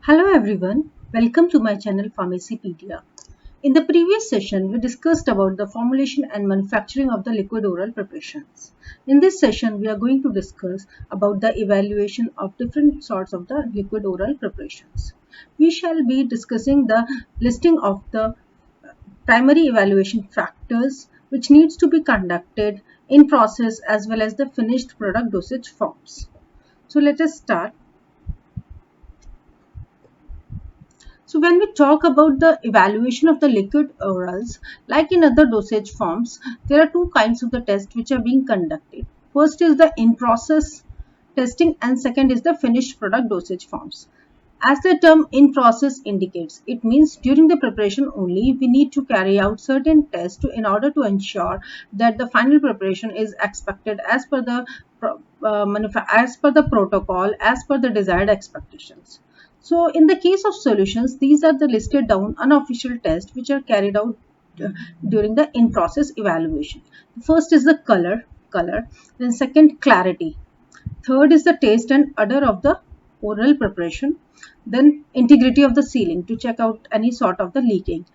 Hello everyone, welcome to my channel Pharmacypedia. In the previous session, we discussed about the formulation and manufacturing of the liquid oral preparations. In this session, we are going to discuss about the evaluation of different sorts of the liquid oral preparations. We shall be discussing the listing of the primary evaluation factors which needs to be conducted in process as well as the finished product dosage forms. So let us start. So when we talk about the evaluation of the liquid orals, like in other dosage forms, there are two kinds of the tests which are being conducted. First is the in-process testing and second is the finished product dosage forms. As the term in process indicates, it means during the preparation only we need to carry out certain tests in order to ensure that the final preparation is expected as per the protocol, as per the desired expectations. So in the case of solutions, these are the listed down unofficial tests which are carried out during the in-process evaluation. First is the color, then second clarity, third is the taste and odor of the oral preparation, then integrity of the sealing to check out any sort of the leakage,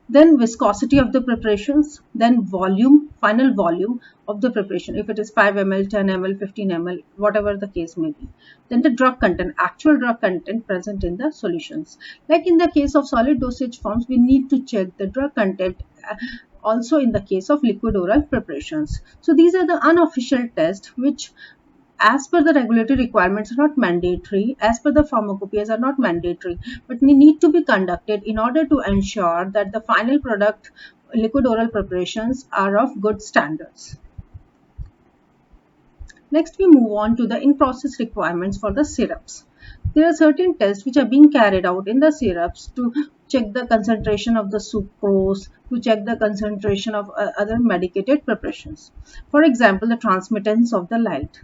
then viscosity of the preparations, then volume, final volume of the preparation, if it is 5 ml, 10 ml, 15 ml, whatever the case may be. Then the drug content, actual drug content present in the solutions. Like in the case of solid dosage forms, we need to check the drug content also in the case of liquid oral preparations. So these are the unofficial tests which as per the regulatory requirements are not mandatory, as per the pharmacopoeias are not mandatory, but they need to be conducted in order to ensure that the final product liquid oral preparations are of good standards. Next, we move on to the in-process requirements for the syrups. There are certain tests which are being carried out in the syrups to check the concentration of the sucrose, to check the concentration of other medicated preparations. For example, the transmittance of the light.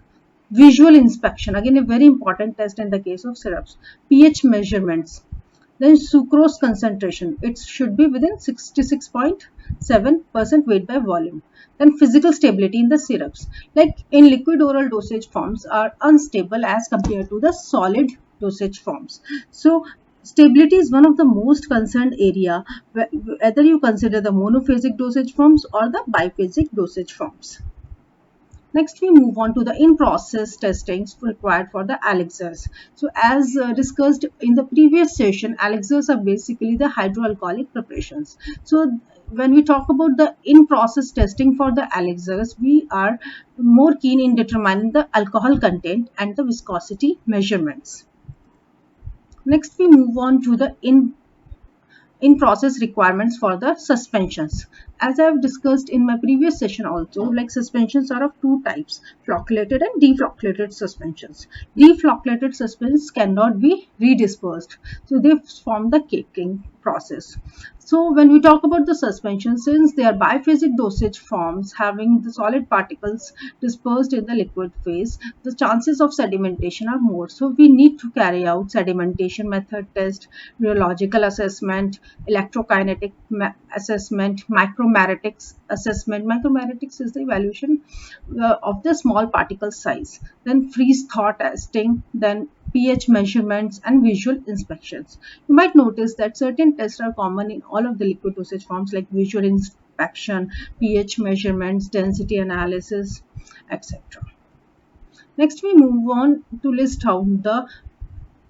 Visual inspection, again a very important test in the case of syrups. pH measurements. Then sucrose concentration, it should be within 66.7% weight by volume. Then physical stability in the syrups, like in liquid oral dosage forms are unstable as compared to the solid dosage forms. So stability is one of the most concerned area, whether you consider the monophasic dosage forms or the biphasic dosage forms. Next, we move on to the in-process testings required for the elixirs. So, as discussed in the previous session, elixirs are basically the hydroalcoholic preparations. So, when we talk about the in-process testing for the elixirs, we are more keen in determining the alcohol content and the viscosity measurements. Next, we move on to the in-process requirements for the suspensions. As I have discussed in my previous session also, like suspensions are of two types, flocculated and deflocculated suspensions. Deflocculated suspensions cannot be redispersed, so they form the caking process. So when we talk about the suspension, since they are biphasic dosage forms having the solid particles dispersed in the liquid phase, the chances of sedimentation are more. So we need to carry out sedimentation method test, rheological assessment, electrokinetic assessment, micromeritics assessment. Micromeritics is the evaluation of the small particle size. Then freeze thaw testing, then pH measurements and visual inspections. You might notice that certain tests are common in all of the liquid dosage forms like visual inspection, pH measurements, density analysis, etc. Next, we move on to list out the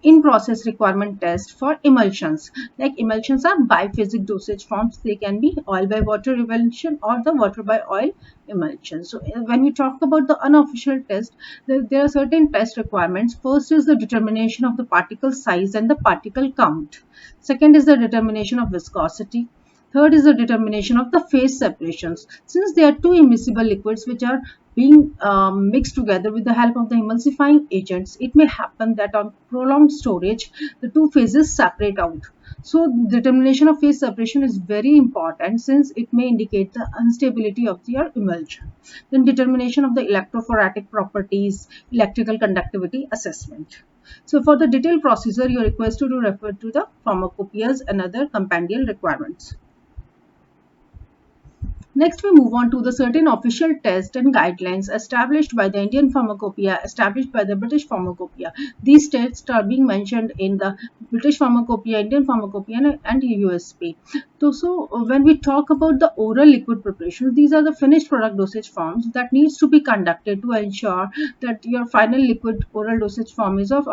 in-process requirement test for emulsions. Like emulsions are biphasic dosage forms. They can be oil by water emulsion or the water by oil emulsion. So when we talk about the unofficial test, there are certain test requirements. First is the determination of the particle size and the particle count. Second is the determination of viscosity. Third is the determination of the phase separations. Since they are two immiscible liquids which are being mixed together with the help of the emulsifying agents, it may happen that on prolonged storage, the two phases separate out. So determination of phase separation is very important since it may indicate the instability of your emulsion. Then determination of the electrophoretic properties, electrical conductivity assessment. So for the detailed procedure, you are requested to refer to the pharmacopoeias and other compendial requirements. Next, we move on to the certain official tests and guidelines established by the Indian Pharmacopoeia, established by the British Pharmacopoeia. These tests are being mentioned in the British Pharmacopoeia, Indian Pharmacopoeia, and USP. So, when we talk about the oral liquid preparations, these are the finished product dosage forms that needs to be conducted to ensure that your final liquid oral dosage form is of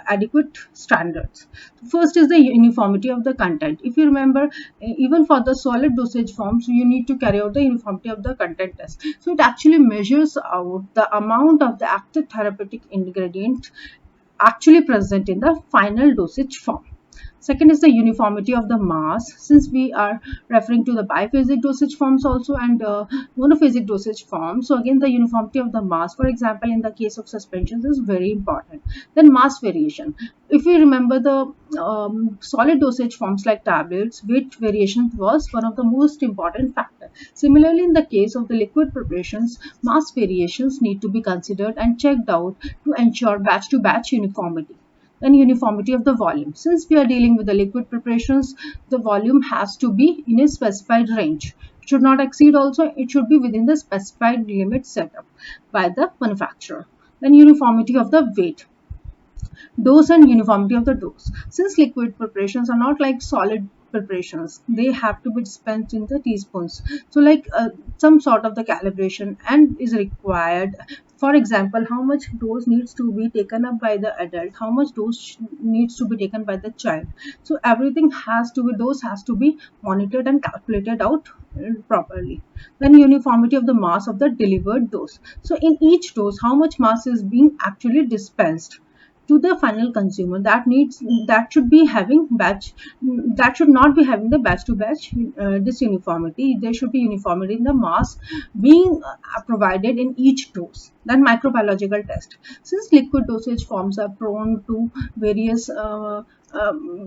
adequate standards. First is the uniformity of the content. If you remember, even for the solid dosage forms, you need to carry out the uniformity of the content test. So it actually measures out the amount of the active therapeutic ingredient actually present in the final dosage form. Second is the uniformity of the mass, since we are referring to the biphasic dosage forms also and monophasic dosage forms. So again, the uniformity of the mass, for example, in the case of suspensions, is very important. Then mass variation. If we remember the solid dosage forms like tablets, weight variation was one of the most important factors. Similarly, in the case of the liquid preparations, mass variations need to be considered and checked out to ensure batch to batch uniformity. Then uniformity of the volume. Since we are dealing with the liquid preparations, the volume has to be in a specified range. It should not exceed also, it should be within the specified limit set up by the manufacturer. Then uniformity of the weight, dose and uniformity of the dose. Since liquid preparations are not like solid preparations, they have to be dispensed in the teaspoons. So like some sort of the calibration and is required. For example, how much dose needs to be taken up by the adult, how much dose needs to be taken by the child. So everything has to be, dose has to be monitored and calculated out properly. Then uniformity of the mass of the delivered dose. So in each dose, how much mass is being actually dispensed to the final consumer, that should be having batch, that should not be having the batch to batch disuniformity. There should be uniformity in the mass being provided in each dose. Then microbiological test. Since liquid dosage forms are prone to various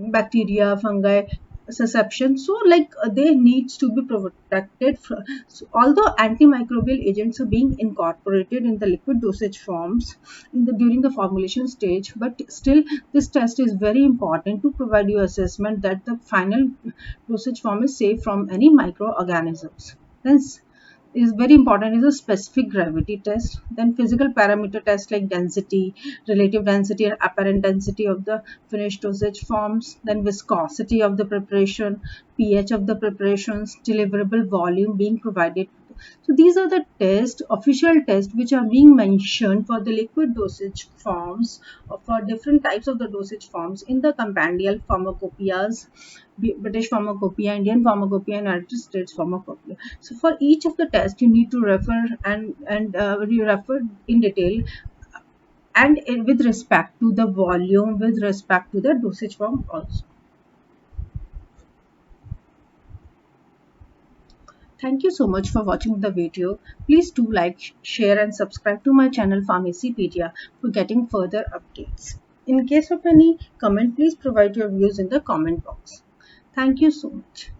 bacteria, fungi susception, so like they needs to be protected from, so although antimicrobial agents are being incorporated in the liquid dosage forms in the during the formulation stage, but still this test is very important to provide you assessment that the final dosage form is safe from any microorganisms. Then is very important is a specific gravity test. Then physical parameter tests like density, relative density and apparent density of the finished dosage forms. Then viscosity of the preparation, pH of the preparations, deliverable volume being provided. So these are the tests, official tests, which are being mentioned for the liquid dosage forms or for different types of the dosage forms in the compendial pharmacopoeias, British Pharmacopoeia, Indian Pharmacopoeia, and United States Pharmacopoeia. So for each of the tests, you need to refer and you refer in detail and with respect to the volume, with respect to the dosage form also. Thank you so much for watching the video. Please do like, share and subscribe to my channel Pharmacypedia for getting further updates. In case of any comment, please provide your views in the comment box. Thank you so much.